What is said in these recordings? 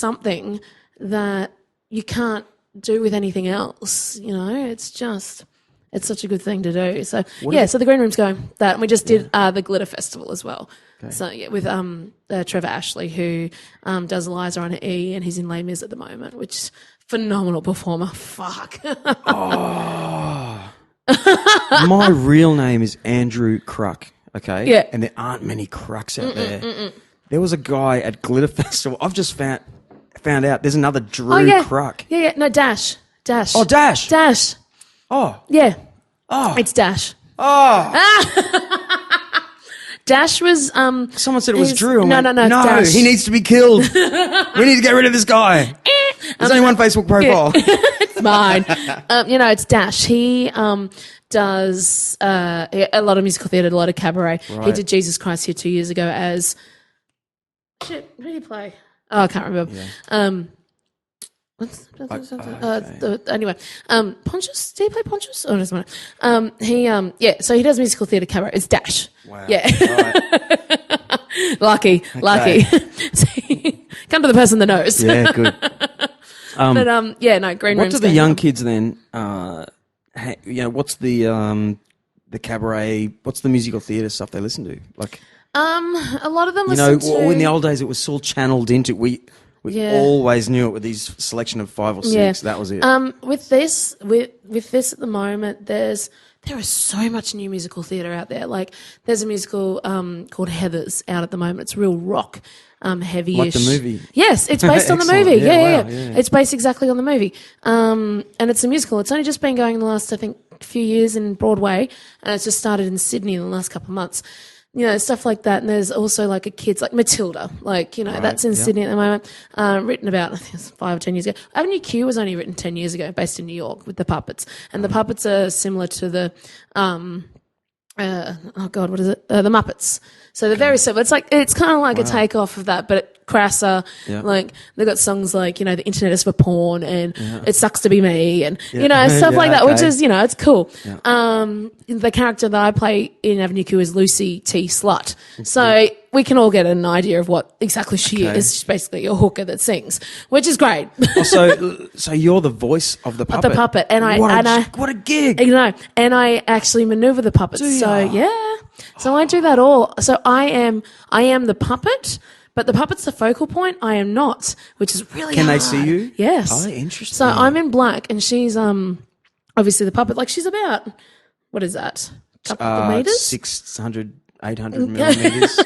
something that you can't do with anything else. You know, it's such a good thing to do. So so the green room's going that, and we just did the Glitter Festival as well. Okay. So with Trevor Ashley, who does Liza on E, and he's in Les Mis at the moment, which is phenomenal performer. Fuck. My real name is Andrew Cruck. Okay. Yeah. And there aren't many Crucks out there. There was a guy at Glitter Festival. I've just found out there's another Drew Cruck. Yeah. No, Dash. Oh, Dash. Dash. Oh. Yeah. Oh. It's Dash. Oh. Dash was someone said it was Drew. No, Dash. He needs to be killed. We need to get rid of this guy. There's only one Facebook profile. It's mine. It's Dash. He does a lot of musical theatre, a lot of cabaret. Right. He did Jesus Christ Here 2 years ago as who did he play? Oh, I can't remember. Yeah. Anyway, Pontius. Did he play Pontius? Oh, doesn't matter. So he does musical theatre cabaret. It's Dash. Wow. Yeah. Right. Lucky. Come to the person that knows. Yeah, good. Green Room. What do the young kids then? What's the cabaret? What's the musical theatre stuff they listen to? Like, a lot of them listen to. In the old days, it was all channeled into we always knew it with these selection of 5 or 6. Yeah. That was it. With this at the moment, there is so much new musical theatre out there. Like, there's a musical called Heathers out at the moment. It's real rock, heavy-ish. Like the movie? Yes, it's based on the movie. Yeah. Wow, It's based exactly on the movie. And it's a musical. It's only just been going in the last, I think, few years in Broadway, and it's just started in Sydney in the last couple of months. You know, stuff like that. And there's also like a kids like Matilda, that's in Sydney at the moment, written about, I think it's 5 or 10 years ago. Avenue Q was only written 10 years ago, based in New York with the puppets. And the puppets are similar to the, what is it? The Muppets. So they're very similar. It's kind of like a takeoff of that, but crasser. Yeah. Like, they've got songs like, the internet is for porn, and it sucks to be me, and, stuff like that, which is, it's cool. Yeah. The character that I play in Avenue Q is Lucy T. Slut. So we can all get an idea of what exactly she is. She's basically a hooker that sings, which is great. So you're the voice of the puppet. The puppet. And what a gig. And I actually maneuver the puppets. So I do that all. So I am the puppet, but the puppet's the focal point. I am not, which is really Can hard. they see you? Yes. Oh, interesting. So I'm in black, and she's obviously the puppet. Like, she's about, what is that? Couple of meters? 600, 800 millimeters.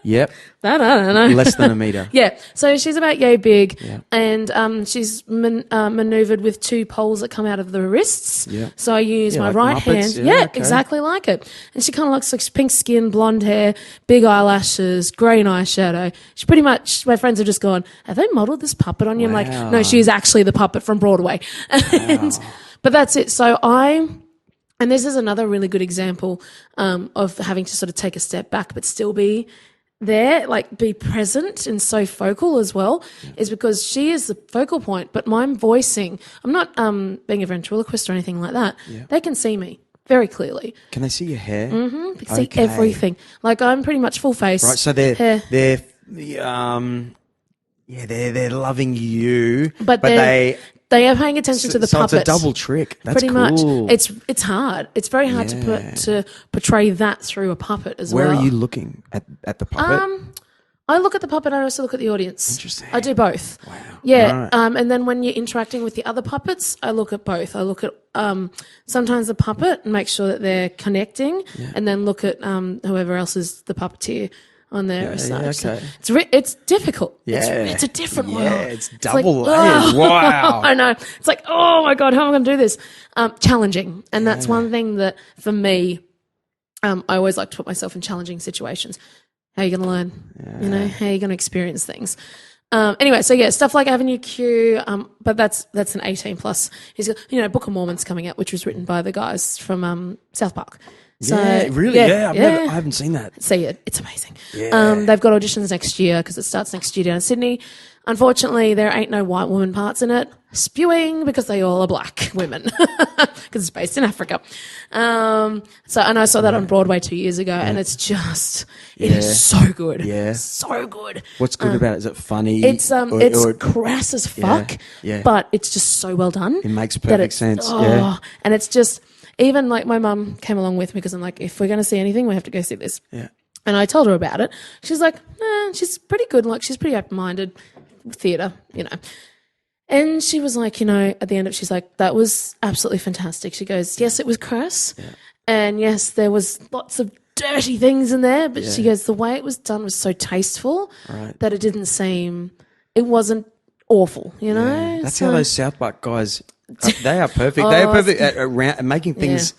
Yep. That I don't know. Less than a meter. Yeah. So she's about yay big, and she's maneuvered with 2 poles that come out of the wrists. Yeah. So I use my like right Muppets, hand. Exactly like it. And she kind of looks like pink skin, blonde hair, big eyelashes, green eyeshadow. She pretty much, my friends have just gone, have they modelled this puppet on you? I'm like, no, she is actually the puppet from Broadway. But that's it. So and this is another really good example of having to sort of take a step back but still be there, like be present and so focal as well, is because she is the focal point, but I'm voicing. I'm not being a ventriloquist or anything like that. Yeah. They can see me very clearly. Can they see your hair? Mm-hmm. They can see everything. Like, I'm pretty much full face. Right, so they're loving you, but they are paying attention to the puppet. So it's a double trick. That's pretty cool. much. It's hard. It's very hard to portray that through a puppet as well. Where are you looking at the puppet? I look at the puppet. I also look at the audience. Interesting. I do both. Wow. Yeah. Right. And then when you're interacting with the other puppets, I look at both. I look at sometimes the puppet and make sure that they're connecting, and then look at whoever else is the puppeteer on there. Okay. It's difficult. Yeah. It's a different world. Yeah, it's double. Wow. I know. It's like, oh my God, how am I going to do this? Challenging. And that's one thing that, for me, I always like to put myself in challenging situations. How are you going to learn? Yeah. How are you going to experience things? Anyway, so stuff like Avenue Q, but that's an 18 plus. He's got, Book of Mormon's coming out, which was written by the guys from South Park. So, really? I haven't seen that. See it. It's amazing. Yeah. They've got auditions next year because it starts next year down in Sydney. unfortunately, there ain't no white woman parts in it. Spewing because they all are black women because it's based in Africa. And I saw that on Broadway 2 years ago, and it's just it is so good. Yeah, so good. What's good about it? Is it funny? It's crass as fuck. Yeah. But it's just so well done. It makes perfect sense. And it's just even like my mum came along with me because I'm like, if we're going to see anything, we have to go see this. Yeah. And I told her about it. She's like, she's pretty good. Like she's pretty open-minded. Theatre, And she was like, at the end of it, she's like, that was absolutely fantastic. She goes, yes, it was crass. Yeah. And yes, there was lots of dirty things in there. But she goes, the way it was done was so tasteful that it wasn't awful, Yeah. That's how those South Park guys, they are perfect. They are perfect at making things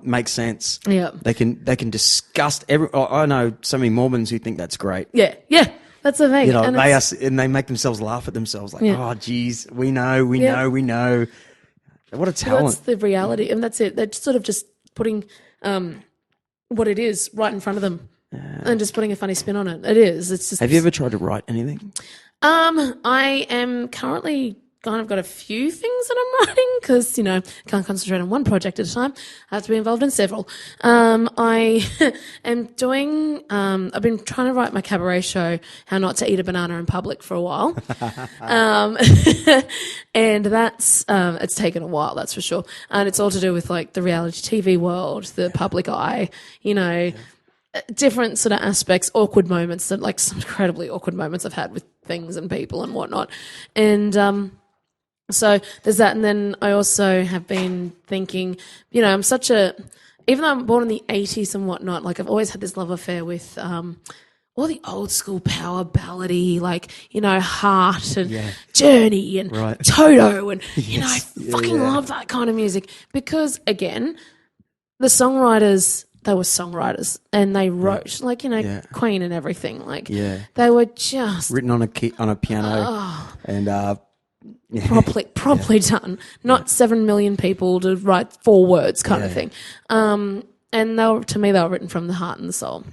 make sense. Yeah. They can disgust I know so many Mormons who think that's great. Yeah. Yeah. That's the thing. And they make themselves laugh at themselves like, oh, geez, we know. What a talent. Well, that's the reality. And that's it. They're sort of just putting what it is right in front of them and just putting a funny spin on it. It is. It's just. Have you ever tried to write anything? I am currently kind of got a few things that I'm writing because, can't concentrate on one project at a time. I have to be involved in several. I am doing, I've been trying to write my cabaret show, How Not to Eat a Banana in Public, for a while. And that's, it's taken a while, that's for sure. And it's all to do with like the reality TV world, the public eye, different sort of aspects, awkward moments that like some incredibly awkward moments I've had with things and people and whatnot. And, so there's that, and then I also have been thinking, I'm even though I'm born in the 80s and whatnot, like I've always had this love affair with all the old school power ballady, like, Heart and Journey and Toto and, I fucking love that kind of music because, again, the songwriters, they were songwriters and they wrote, Queen and everything, like they were just... Written on a piano and... properly done. Not 7 million people to write 4 words kind of thing. And to me, they were written from the heart and the soul.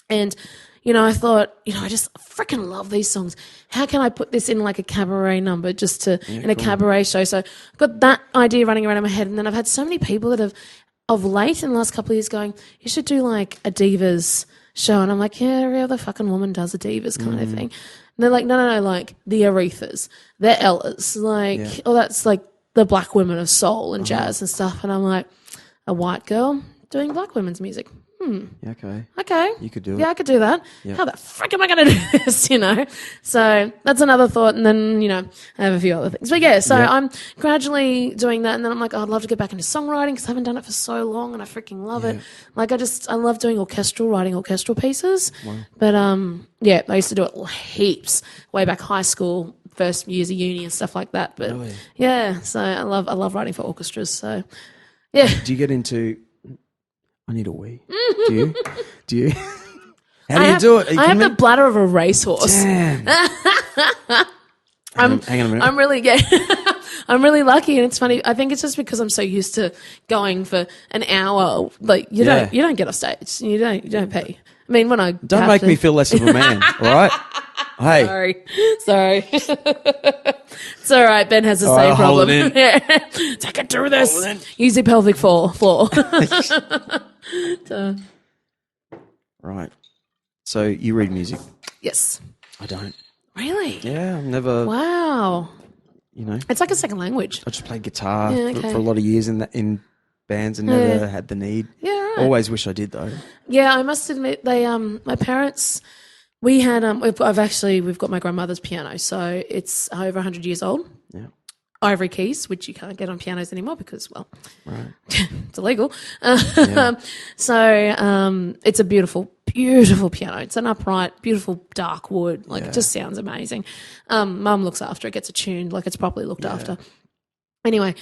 And, I thought, I just freaking love these songs. How can I put this in like a cabaret number in a cabaret show? So I've got that idea running around in my head. And then I've had so many people that have, of late in the last couple of years going, you should do like a divas show. And I'm like, yeah, every other fucking woman does a divas kind of thing. And they're like, no, like the Arethas, the Ellas, that's like the black women of soul and jazz and stuff. And I'm like, a white girl doing black women's music. Yeah, okay. You could do it. Yeah, I could do that. Yep. How the frick am I going to do this, So that's another thought. And then, I have a few other things. But yeah, so I'm gradually doing that. And then I'm like, I'd love to get back into songwriting because I haven't done it for so long and I freaking love it. Like I love doing writing orchestral pieces. Wow. But I used to do it heaps way back high school, first years of uni and stuff like that. But so I love writing for orchestras. So yeah. Do you get into... I need a wee. Do you? How do you do it? I have the bladder of a racehorse. Damn. Hang on a minute. I'm really I'm really lucky, and it's funny. I think it's just because I'm so used to going for an hour. Like you don't get off stage. You don't pay. I mean, when I don't make me feel less of a man, all right? Hey, sorry. It's all right. Ben has the same problem. Take it through this. Use your pelvic floor. Right. So you read music? Yes. I don't. Really? Yeah, I've never. Wow. It's like a second language. I just played guitar for a lot of years in bands and never had the need. Yeah, right. Always wish I did though. Yeah, I must admit they my parents. We had we've got my grandmother's piano, so it's over 100 years old. Yeah. Ivory keys, which you can't get on pianos anymore because, it's illegal. So it's a beautiful, beautiful piano. It's an upright, beautiful dark wood. It just sounds amazing. Mum looks after it, gets it tuned, it's properly looked after. Anyway,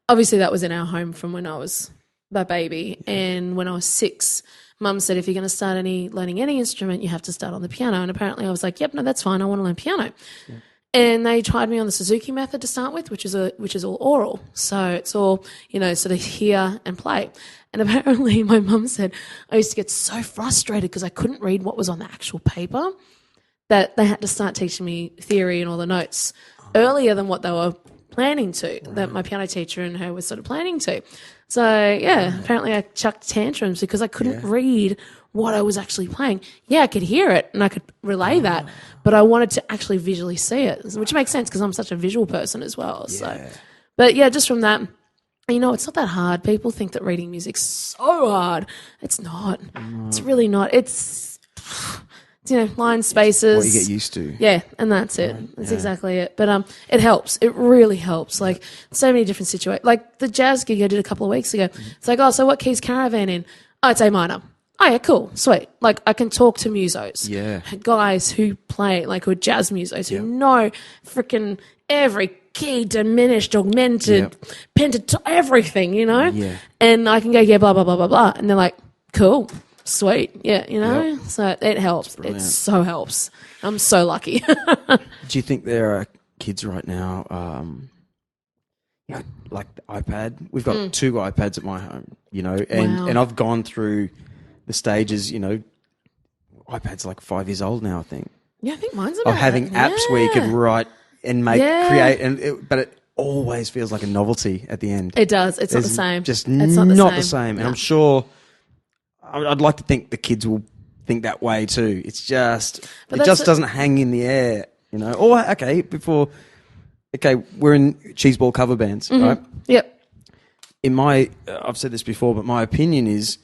obviously that was in our home from when I was a baby, and when I was 6, Mum said, if you're going to start learning any instrument, you have to start on the piano. And apparently I was like, yep, no, that's fine. I want to learn piano. Yeah. And they tried me on the Suzuki method to start with, which is all oral. So it's all, sort of hear and play. And apparently my mum said I used to get so frustrated because I couldn't read what was on the actual paper that they had to start teaching me theory and all the notes earlier than what they were planning to, that my piano teacher and her was sort of planning to. So, apparently I chucked tantrums because I couldn't read what I was actually playing. Yeah, I could hear it and I could relay that, but I wanted to actually visually see it, which makes sense because I'm such a visual person as well. Yeah. So, but yeah, just from that, it's not that hard. People think that reading music's so hard. It's not. No. It's really not. It's line spaces. What you get used to. Yeah, and that's it. That's exactly it. But it helps. It really helps. Like, so many different situations. Like, the jazz gig I did a couple of weeks ago. It's like, so what key's Caravan in? Oh, it's A minor. Oh, yeah, cool. Sweet. Like, I can talk to musos. Yeah. Guys who play, like, who are jazz musos, who know freaking every key, diminished, augmented, pentatonic, everything, Yeah. And I can go, blah, blah, blah, blah, blah. And they're like, cool. Sweet. Yeah, So it helps. It so helps. I'm so lucky. Do you think there are kids right now, like the iPad? We've got 2 iPads at my home, and I've gone through the stages, iPad's like 5 years old now, I think. Yeah, I think mine's about Of having apps where you can write and create, but it always feels like a novelty at the end. It does. It's not the same. Just it's not the same. And I'm sure, I'd like to think the kids will think that way too. It's just, doesn't hang in the air, Or, we're in cheeseball cover bands, right? Yep. I've said this before, but my opinion is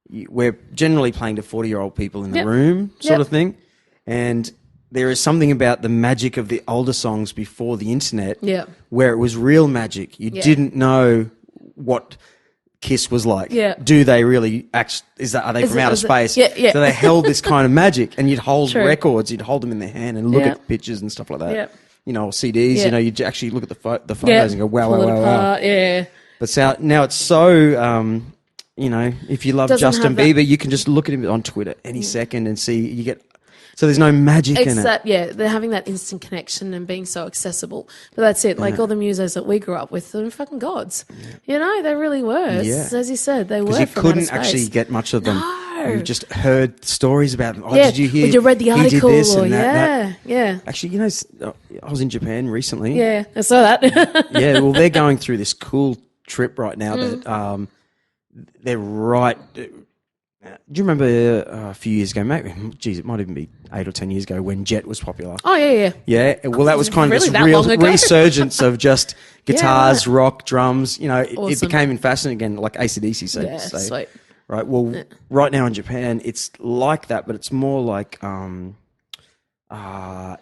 we're generally playing to 40-year-old people in the room sort of thing. And there is something about the magic of the older songs before the internet where it was real magic. You didn't know what Kiss was like. Yeah. Do they really act? Are they from outer space? Yeah. So they held this kind of magic, and you'd hold records, you'd hold them in their hand and look at pictures and stuff like that. Yeah. Or CDs. You'd actually look at the photos and go, wow. Yeah. But now it's so. If you love Justin Bieber, you can just look at him on Twitter any second and see you get. So there's no magic in it. Yeah, they're having that instant connection and being so accessible. But that's it. Like all the musos that we grew up with, they're fucking gods. They really were. Yeah. As you said, they were. Because you couldn't actually get much of them. No. You just heard stories about them. Oh, did you hear? Would you read the article? He did this and that. Yeah. Actually, I was in Japan recently. Yeah, I saw that. Yeah, well, they're going through this cool trip right now that they're right. Do you remember a few years ago, maybe, it might even be 8 or 10 years ago when Jet was popular? Oh, yeah. Yeah, well, that was kind of this real resurgence of just guitars, rock, drums. It became in fashion again, like AC/DC. Sweet. Right, well, right now in Japan, it's like that, but it's more like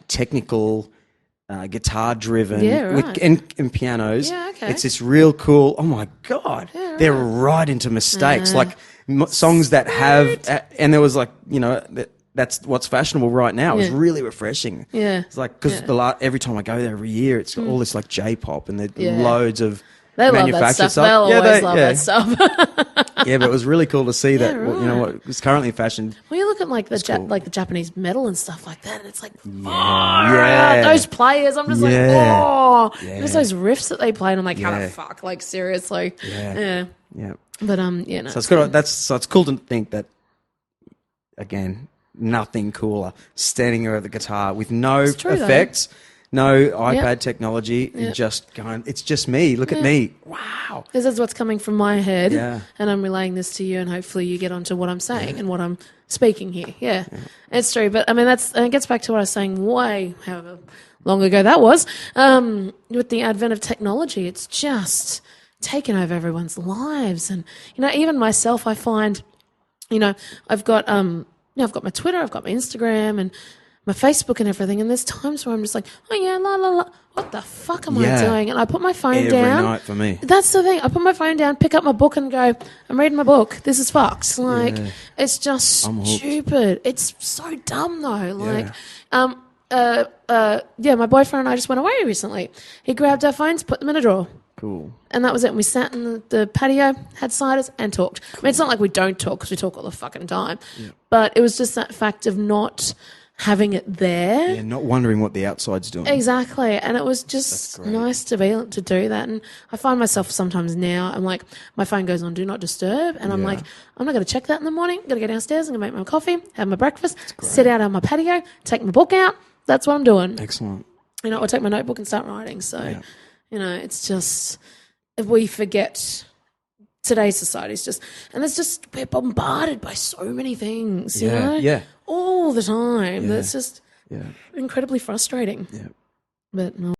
technical, guitar-driven and pianos. Yeah, okay. It's this real cool, oh, my God, they're right into mistakes, like songs that have, and there was like, that's what's fashionable right now. It's really refreshing. Yeah. It's like, because every time I go there every year, it's got all this like J-pop and there's loads of manufactured stuff. They'll always love that stuff. Yeah, but it was really cool to see that, what was currently in fashion. Well, you look at like the Japanese metal and stuff like that, and it's like, those players, I'm just like, just those riffs that they play, and I'm like, how the fuck, like seriously, yeah. But so it's good. So it's cool to think that again, nothing cooler standing over the guitar with no effects. Though. No iPad technology, and just going, it's just me. Look at me. Wow. This is what's coming from my head, and I'm relaying this to you, and hopefully you get onto what I'm saying and what I'm speaking here. Yeah, it's true. But, I mean, it gets back to what I was saying however long ago that was. With the advent of technology, it's just taken over everyone's lives. And, even myself, I find, I've got my Twitter, I've got my Instagram, and my Facebook and everything, and there's times where I'm just like, oh yeah, la la la, what the fuck am I doing? And I put my phone down. Every night for me. That's the thing. I put my phone down, pick up my book, and go, I'm reading my book. This is fucked. Like, it's just stupid. It's so dumb though. Like, my boyfriend and I just went away recently. He grabbed our phones, put them in a drawer. Cool. And that was it. And we sat in the patio, had ciders, and talked. Cool. I mean, it's not like we don't talk because we talk all the fucking time. Yeah. But it was just that fact of not having it there. Yeah, not wondering what the outside's doing. Exactly. And it was just nice to be able to do that. And I find myself sometimes now, I'm like, my phone goes on Do Not Disturb. And I'm like, I'm not going to check that in the morning. I'm going to go downstairs. I'm going to make my coffee, have my breakfast, sit out on my patio, take my book out. That's what I'm doing. Excellent. You know, I'll take my notebook and start writing. So, you know, it's just, we forget today's society is just, and it's just, we're bombarded by so many things, you know? Yeah. All the time. That's just incredibly frustrating. Yeah. But no.